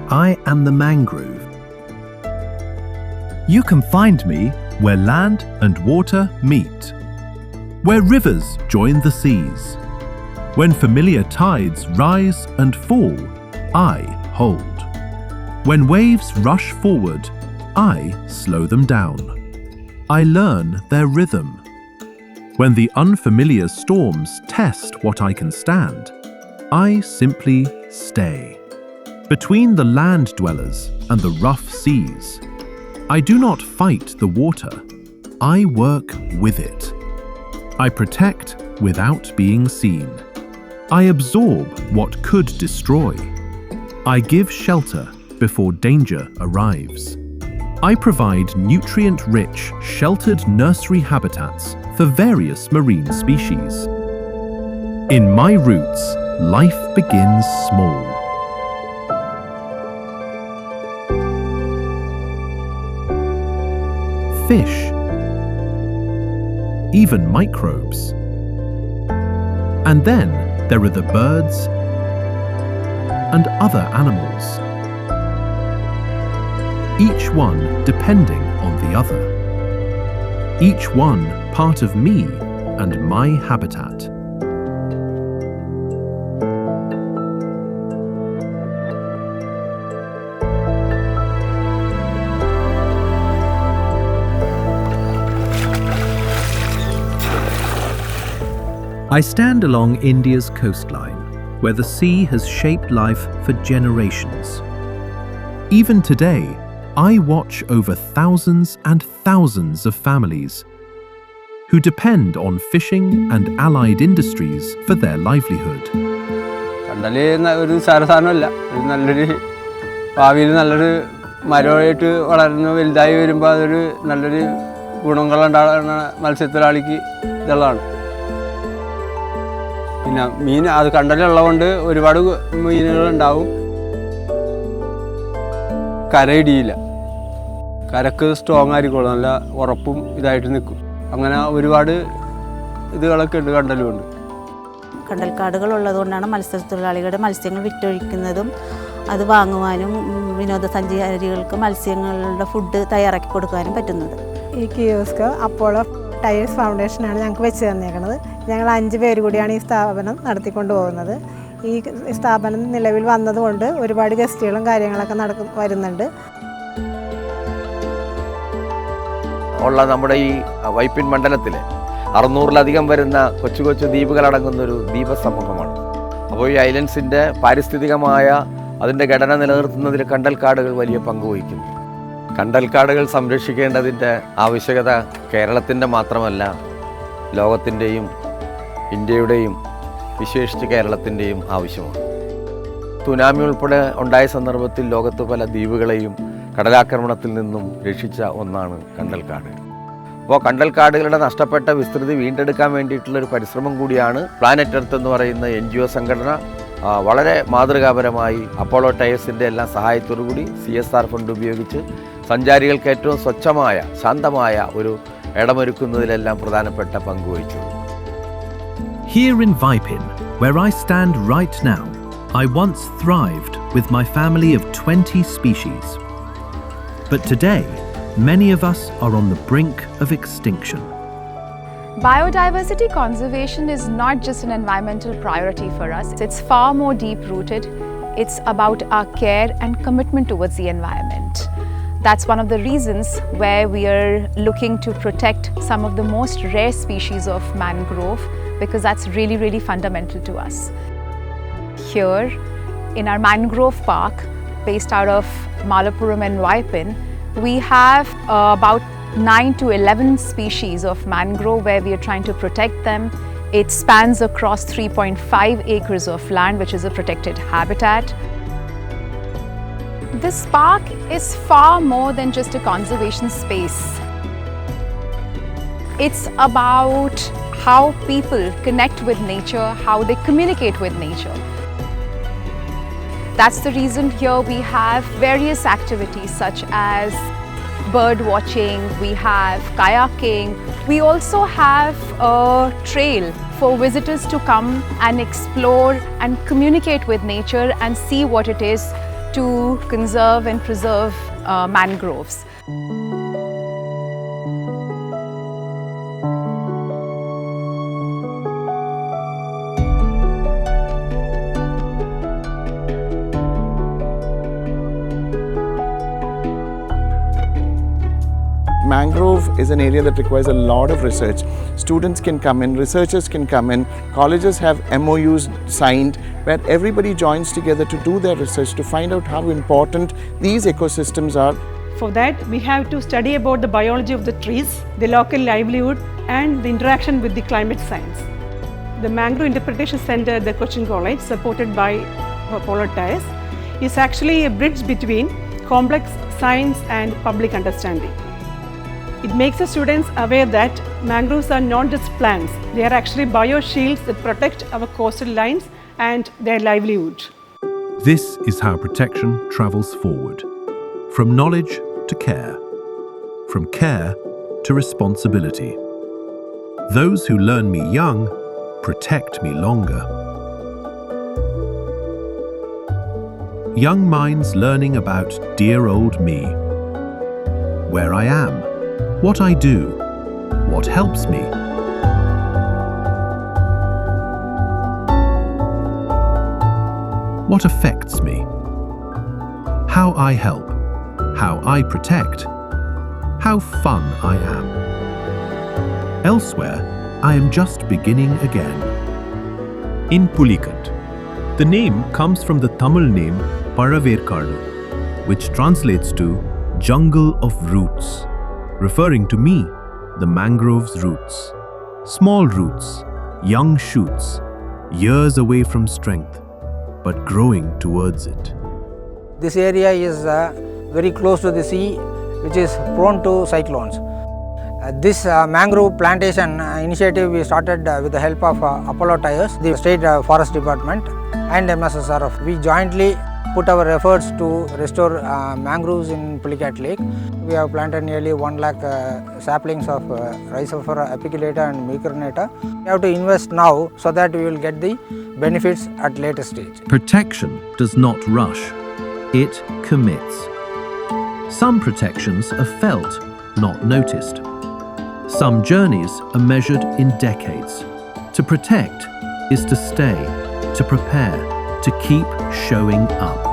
I am the mangrove. You can find me where land and water meet, where rivers join the seas. When familiar tides rise and fall, I hold. When waves rush forward, I slow them down. I learn their rhythm. When the unfamiliar storms test what I can stand, I simply stay. Between the land dwellers and the rough seas, I do not fight the water, I work with it. I protect without being seen. I absorb what could destroy. I give shelter before danger arrives. I provide nutrient-rich, sheltered nursery habitats for various marine species. In my roots, life begins small. Fish, even microbes. And then there are the birds and other animals, each one depending on the other, each one part of me and my habitat. I stand along India's coastline, where the sea has shaped life for generations. Even today, I watch over thousands and thousands of families who depend on fishing and allied industries for their livelihood. മീൻ അത് കണ്ടലുള്ളതുകൊണ്ട് ഒരുപാട് മീനുകളുണ്ടാവും. കരയിടിയില്ല, കരക്ക് strong ആയിരിക്കും, നല്ല ഉറപ്പും ഇതായിട്ട് നിൽക്കും. അങ്ങനെ ഒരുപാട് ഇതുകളൊക്കെ ഉണ്ട് കണ്ടലുകൊണ്ട്. കണ്ടൽക്കാടുകൾ ഉള്ളതുകൊണ്ടാണ് മത്സ്യത്തൊഴിലാളികളുടെ മത്സ്യങ്ങൾ വിറ്റൊഴിക്കുന്നതും അത് വാങ്ങുവാനും വിനോദസഞ്ചാരികൾക്ക് മത്സ്യങ്ങളുടെ ഫുഡ് തയ്യാറാക്കി കൊടുക്കാനും പറ്റുന്നത്. ഈ കിയോസ്ക് അപ്പോളോ ടയേഴ്സ് ഫൗണ്ടേഷനാണ് ഞങ്ങൾക്ക് വെച്ച് തന്നേക്കുന്നത്. ഞങ്ങൾ 5 പേര് കൂടിയാണ് ഈ സ്ഥാപനം നടത്തിക്കൊണ്ട് പോകുന്നത്. ഈ സ്ഥാപനം നിലവിൽ വന്നതുകൊണ്ട് ഒരുപാട് ഗസ്റ്റുകളും കാര്യങ്ങളൊക്കെ വരുന്നുണ്ട്. ഉള്ള നമ്മുടെ ഈ വൈപ്പിൻ മണ്ഡലത്തിലെ 600-ലധികം വരുന്ന കൊച്ചു കൊച്ചു ദ്വീപുകളടങ്ങുന്നൊരു ദ്വീപസമൂഹമാണ്. അപ്പോൾ ഈ ഐലൻഡ്സിൻ്റെ പാരിസ്ഥിതികമായ അതിൻ്റെ ഘടന നിലനിർത്തുന്നതിൽ കണ്ടൽക്കാടുകൾ വലിയ പങ്ക് വഹിക്കുന്നു. കണ്ടൽക്കാടുകൾ സംരക്ഷിക്കേണ്ടതിൻ്റെ ആവശ്യകത കേരളത്തിൻ്റെ മാത്രമല്ല, ലോകത്തിൻ്റെയും ഇന്ത്യയുടെയും വിശേഷിച്ച് കേരളത്തിൻ്റെയും ആവശ്യമാണ്. സുനാമി ഉൾപ്പെടെ ഉണ്ടായ സന്ദർഭത്തിൽ ലോകത്ത് പല ദ്വീപുകളെയും കടലാക്രമണത്തിൽ നിന്നും രക്ഷിച്ച ഒന്നാണ് കണ്ടൽക്കാട്. അപ്പോൾ കണ്ടൽക്കാടുകളുടെ നഷ്ടപ്പെട്ട വിസ്തൃതി വീണ്ടെടുക്കാൻ വേണ്ടിയിട്ടുള്ളൊരു പരിശ്രമം കൂടിയാണ് പ്ലാനറ്റ് എർത്ത് എന്ന് പറയുന്ന NGO സംഘടന വളരെ മാതൃകാപരമായി അപ്പോളോ ടയേഴ്സിൻ്റെ എല്ലാം സഹായത്തോടുകൂടി CSR ഫണ്ട് ഉപയോഗിച്ച് സഞ്ചാരികൾക്ക് ഏറ്റവും സ്വച്ഛമായ ശാന്തമായ ഒരു ഇടമൊരുക്കുന്നതിലെല്ലാം പ്രധാനപ്പെട്ട പങ്ക് വഹിച്ചു. Here in Vipin, where I stand right now, I once thrived with my family of 20 species. But today, many of us are on the brink of extinction. Biodiversity conservation is not just an environmental priority for us. It's far more deep-rooted. It's about our care and commitment towards the environment. That's one of the reasons where we are looking to protect some of the most rare species of mangrove, because that's really, really fundamental to us. Here, in our mangrove park, based out of Malappuram and Vipin, we have about 9 to 11 species of mangrove where we are trying to protect them. It spans across 3.5 acres of land, which is a protected habitat. This park is far more than just a conservation space. It's about how people connect with nature, how they communicate with nature. That's the reason here we have various activities such as bird watching, we have kayaking. We also have a trail for visitors to come and explore and communicate with nature and see what it is to conserve and preserve mangroves. Mangrove is an area that requires a lot of research. Students can come in, researchers can come in, colleges have MOUs signed where everybody joins together to do their research to find out how important these ecosystems are. For that, we have to study about the biology of the trees, the local livelihood, and the interaction with the climate science. The Mangrove Interpretation Center at the Cochin College, supported by Apollo Tyres, is actually a bridge between complex science and public understanding. It makes the students aware that mangroves are not just plants, they are actually bioshields that protect our coastal lines and their livelihood. This is how protection travels forward. From knowledge to care. From care to responsibility. Those who learn me young protect me longer. Young minds learning about dear old me. Where I am, what I do, what helps me. What affects me. How I help, how I protect, how fun I am. Elsewhere, I am just beginning again. In Pulikat, the name comes from the Tamil name Palaverkadu, which translates to jungle of roots, referring to me, the mangrove's roots. Small roots, young shoots, years away from strength, but growing towards it. This area is very close to the sea, which is prone to cyclones. This mangrove plantation initiative we started with the help of Apollo Tyres, the State Forest Department and MSSRF. We jointly put our efforts to restore mangroves in Pulikat Lake. We have planted nearly 1 lakh saplings of Rhizophora apicillata and Micronata. We have to invest now so that we will get the benefits at later stage. Protection does not rush, it commits. Some protections are felt, not noticed. Some journeys are measured in decades. To protect is to stay, to prepare, to keep showing up.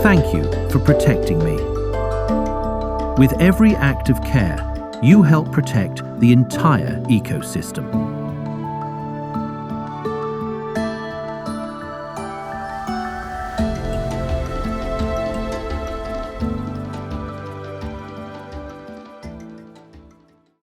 Thank you for protecting me. With every act of care, you help protect the entire ecosystem.